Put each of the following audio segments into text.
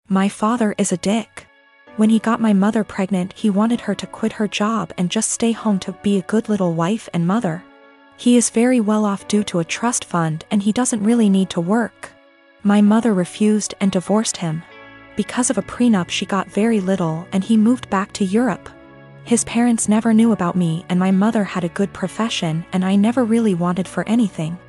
My father is a dick. When he got my mother pregnant, he wanted her to quit her job and just stay home to be a good little wife and mother. He is very well off due to a trust fund and he doesn't really need to work. My mother refused and divorced him. Because of a prenup, she got very little and he moved back to Europe. His parents never knew about me and my mother had a good profession and I never really wanted for anything.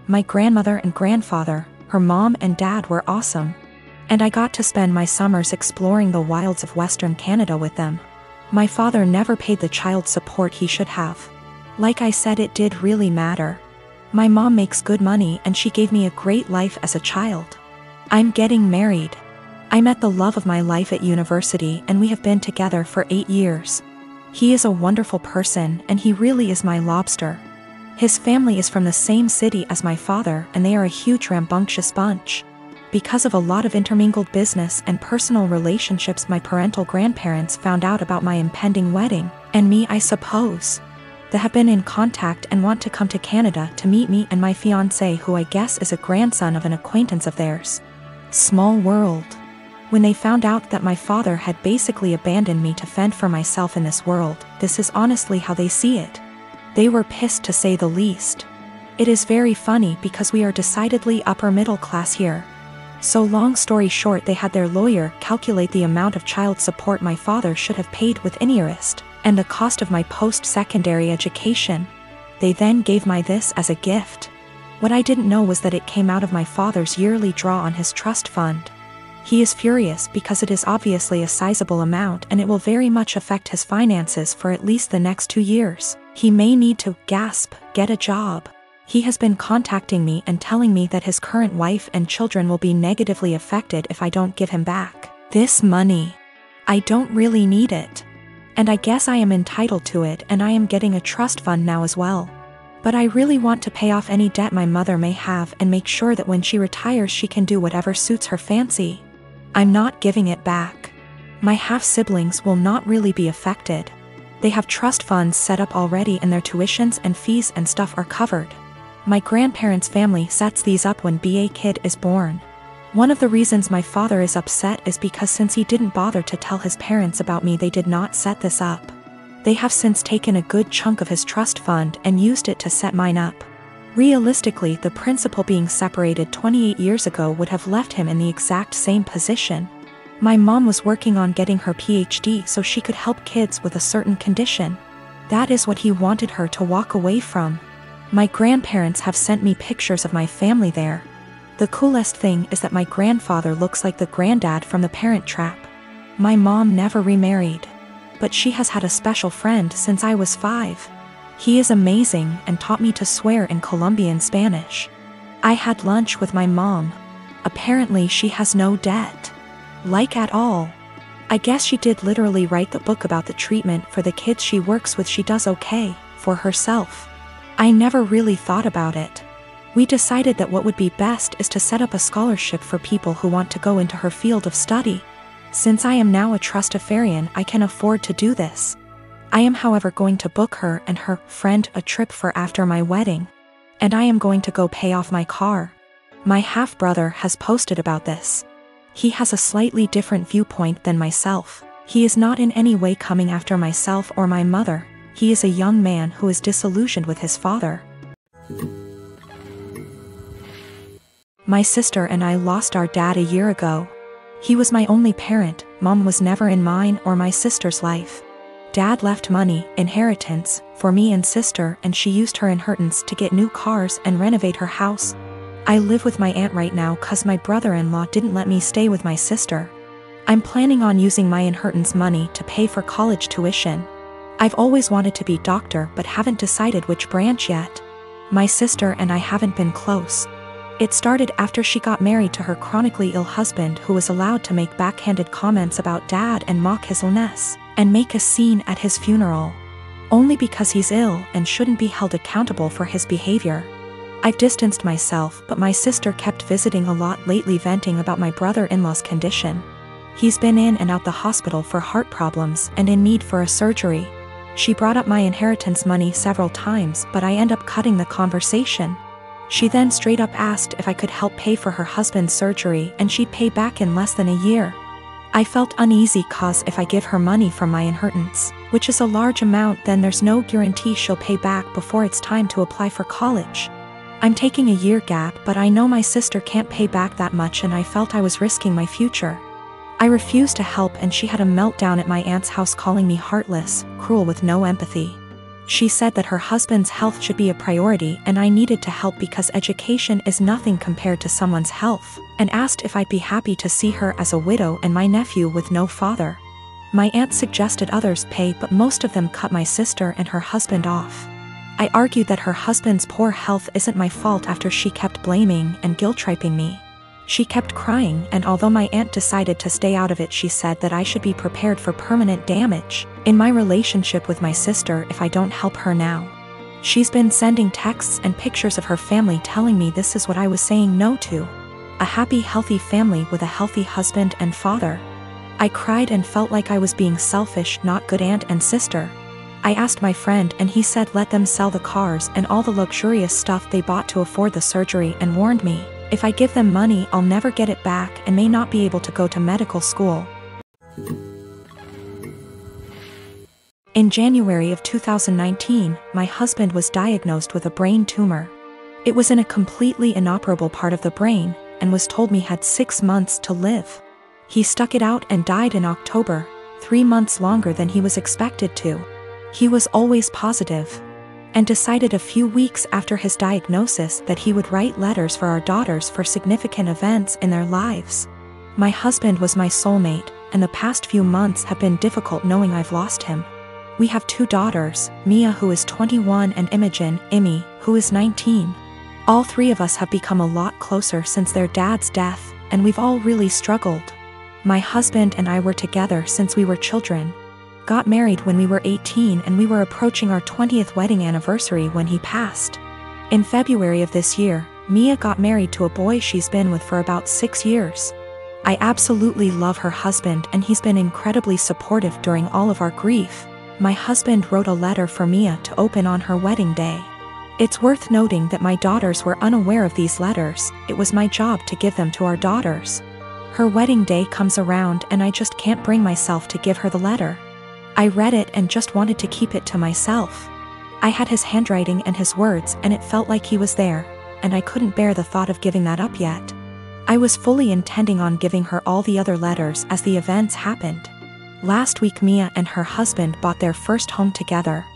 My grandmother and grandfather, her mom and dad were awesome. And I got to spend my summers exploring the wilds of Western Canada with them. My father never paid the child support he should have. Like I said, it did really matter. My mom makes good money and she gave me a great life as a child. I'm getting married. I met the love of my life at university and we have been together for 8 years. He is a wonderful person and he really is my lobster. His family is from the same city as my father and they are a huge rambunctious bunch. Because of a lot of intermingled business and personal relationships, my parental grandparents found out about my impending wedding, and me, I suppose. They have been in contact and want to come to Canada to meet me and my fiancé, who I guess is a grandson of an acquaintance of theirs. Small world. When they found out that my father had basically abandoned me to fend for myself in this world, this is honestly how they see it. They were pissed, to say the least. It is very funny because we are decidedly upper middle class here. So long story short, they had their lawyer calculate the amount of child support my father should have paid with interest, and the cost of my post-secondary education. They then gave me this as a gift. What I didn't know was that it came out of my father's yearly draw on his trust fund. He is furious because it is obviously a sizable amount and it will very much affect his finances for at least the next 2 years. He may need to, gasp, get a job. He has been contacting me and telling me that his current wife and children will be negatively affected if I don't give him back this money. I don't really need it. And I guess I am entitled to it, and I am getting a trust fund now as well. But I really want to pay off any debt my mother may have and make sure that when she retires she can do whatever suits her fancy. I'm not giving it back. My half-siblings will not really be affected. They have trust funds set up already and their tuitions and fees and stuff are covered. My grandparents' family sets these up when a kid is born. One of the reasons my father is upset is because since he didn't bother to tell his parents about me, they did not set this up. They have since taken a good chunk of his trust fund and used it to set mine up. Realistically, the principal being separated 28 years ago would have left him in the exact same position. My mom was working on getting her PhD so she could help kids with a certain condition. That is what he wanted her to walk away from. My grandparents have sent me pictures of my family there. The coolest thing is that my grandfather looks like the granddad from The Parent Trap. My mom never remarried, but she has had a special friend since I was 5. He is amazing and taught me to swear in Colombian Spanish. I had lunch with my mom. Apparently she has no debt. Like at all. I guess she did literally write the book about the treatment for the kids she works with. She does okay for herself. I never really thought about it. We decided that what would be best is to set up a scholarship for people who want to go into her field of study. Since I am now a trustafarian, I can afford to do this. I am, however, going to book her and her friend a trip for after my wedding. And I am going to go pay off my car. My half-brother has posted about this. He has a slightly different viewpoint than myself. He is not in any way coming after myself or my mother. He is a young man who is disillusioned with his father. My sister and I lost our dad a year ago. He was my only parent. Mom was never in mine or my sister's life. Dad left money, inheritance, for me and sister, and she used her inheritance to get new cars and renovate her house. I live with my aunt right now cause my brother-in-law didn't let me stay with my sister. I'm planning on using my inheritance money to pay for college tuition. I've always wanted to be doctor but haven't decided which branch yet. My sister and I haven't been close. It started after she got married to her chronically ill husband, who was allowed to make backhanded comments about dad and mock his illness, and make a scene at his funeral. Only because he's ill and shouldn't be held accountable for his behavior. I've distanced myself, but my sister kept visiting a lot lately, venting about my brother-in-law's condition. He's been in and out the hospital for heart problems and in need for a surgery. She brought up my inheritance money several times, but I end up cutting the conversation. She then straight up asked if I could help pay for her husband's surgery and she'd pay back in less than a year. I felt uneasy cause if I give her money from my inheritance, which is a large amount, then there's no guarantee she'll pay back before it's time to apply for college. I'm taking a year gap, but I know my sister can't pay back that much and I felt I was risking my future. I refused to help and she had a meltdown at my aunt's house calling me heartless, cruel with no empathy. She said that her husband's health should be a priority and I needed to help because education is nothing compared to someone's health, and asked if I'd be happy to see her as a widow and my nephew with no father. My aunt suggested others pay, but most of them cut my sister and her husband off. I argued that her husband's poor health isn't my fault after she kept blaming and guilt-tripping me. She kept crying, and although my aunt decided to stay out of it, she said that I should be prepared for permanent damage in my relationship with my sister if I don't help her now. She's been sending texts and pictures of her family telling me this is what I was saying no to. A happy, healthy family with a healthy husband and father. I cried and felt like I was being selfish, not good aunt and sister. I asked my friend and he said let them sell the cars and all the luxurious stuff they bought to afford the surgery, and warned me, if I give them money I'll never get it back and may not be able to go to medical school. In January of 2019, my husband was diagnosed with a brain tumor. It was in a completely inoperable part of the brain, and was told me had 6 months to live. He stuck it out and died in October, 3 months longer than he was expected to. He was always positive, and decided a few weeks after his diagnosis that he would write letters for our daughters for significant events in their lives. My husband was my soulmate, and the past few months have been difficult knowing I've lost him. We have 2 daughters, Mia who is 21 and Imogen, Imi, who is 19. All 3 of us have become a lot closer since their dad's death, and we've all really struggled. My husband and I were together since we were children. Got married when we were 18 and we were approaching our 20th wedding anniversary when he passed. In February of this year, Mia got married to a boy she's been with for about 6 years. I absolutely love her husband and he's been incredibly supportive during all of our grief. My husband wrote a letter for Mia to open on her wedding day. It's worth noting that my daughters were unaware of these letters. It was my job to give them to our daughters. Her wedding day comes around and I just can't bring myself to give her the letter. I read it and just wanted to keep it to myself. I had his handwriting and his words and it felt like he was there, and I couldn't bear the thought of giving that up yet. I was fully intending on giving her all the other letters as the events happened. Last week Mia and her husband bought their first home together.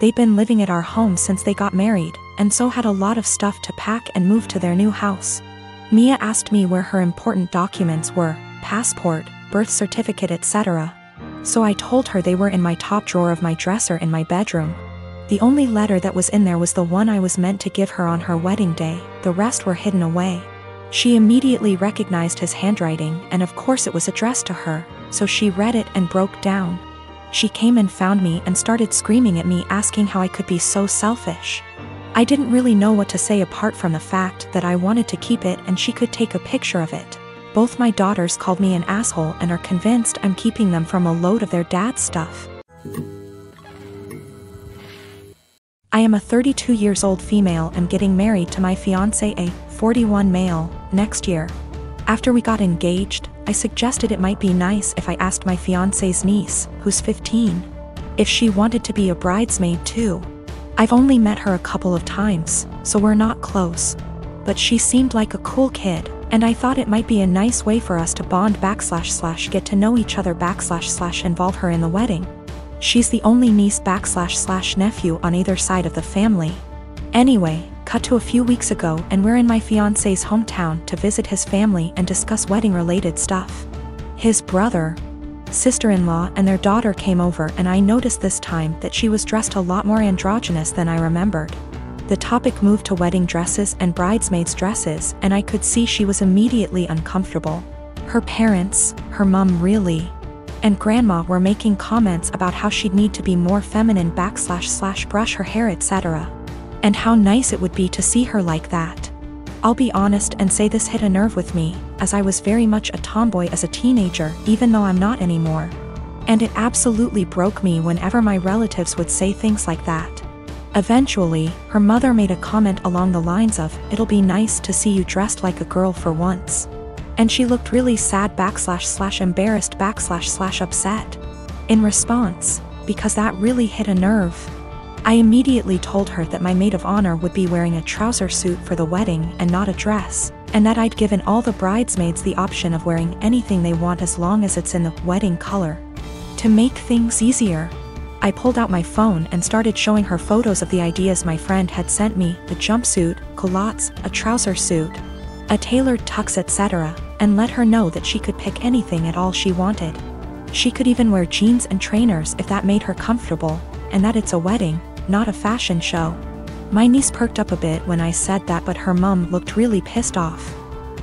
They'd been living at our home since they got married, and so had a lot of stuff to pack and move to their new house. Mia asked me where her important documents were, passport, birth certificate, etc. So I told her they were in my top drawer of my dresser in my bedroom. The only letter that was in there was the one I was meant to give her on her wedding day, the rest were hidden away. She immediately recognized his handwriting, and of course it was addressed to her, so she read it and broke down. She came and found me and started screaming at me, asking how I could be so selfish. I didn't really know what to say apart from the fact that I wanted to keep it and she could take a picture of it. Both my daughters called me an asshole and are convinced I'm keeping them from a load of their dad's stuff. I am a 32 years old female and getting married to my fiancé, a 41 male, next year. After we got engaged, I suggested it might be nice if I asked my fiancé's niece, who's 15, if she wanted to be a bridesmaid too. I've only met her a couple of times, so we're not close. But she seemed like a cool kid, and I thought it might be a nice way for us to bond / get to know each other / involve her in the wedding. She's the only niece / nephew on either side of the family. Anyway, cut to a few weeks ago and we're in my fiancé's hometown to visit his family and discuss wedding related stuff. His brother, sister-in-law and their daughter came over, and I noticed this time that she was dressed a lot more androgynous than I remembered. The topic moved to wedding dresses and bridesmaids' dresses, and I could see she was immediately uncomfortable. Her parents, her mom really, and grandma were making comments about how she'd need to be more feminine / brush her hair, etc. And how nice it would be to see her like that. I'll be honest and say this hit a nerve with me, as I was very much a tomboy as a teenager, even though I'm not anymore. And it absolutely broke me whenever my relatives would say things like that. Eventually, her mother made a comment along the lines of, "It'll be nice to see you dressed like a girl for once." And she looked really sad / embarrassed / upset. In response, because that really hit a nerve, I immediately told her that my maid of honor would be wearing a trouser suit for the wedding and not a dress, and that I'd given all the bridesmaids the option of wearing anything they want as long as it's in the wedding color. To make things easier, I pulled out my phone and started showing her photos of the ideas my friend had sent me: the jumpsuit, culottes, a trouser suit, a tailored tux, etc., and let her know that she could pick anything at all she wanted. She could even wear jeans and trainers if that made her comfortable, and that it's a wedding, not a fashion show. My niece perked up a bit when I said that, but her mum looked really pissed off.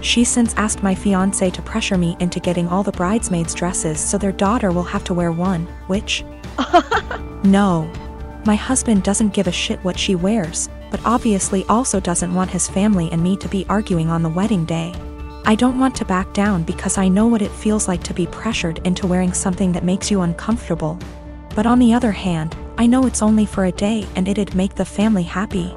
She's since asked my fiancé to pressure me into getting all the bridesmaids dresses so their daughter will have to wear one, which... No. My husband doesn't give a shit what she wears, but obviously also doesn't want his family and me to be arguing on the wedding day. I don't want to back down because I know what it feels like to be pressured into wearing something that makes you uncomfortable. But on the other hand, I know it's only for a day and it'd make the family happy.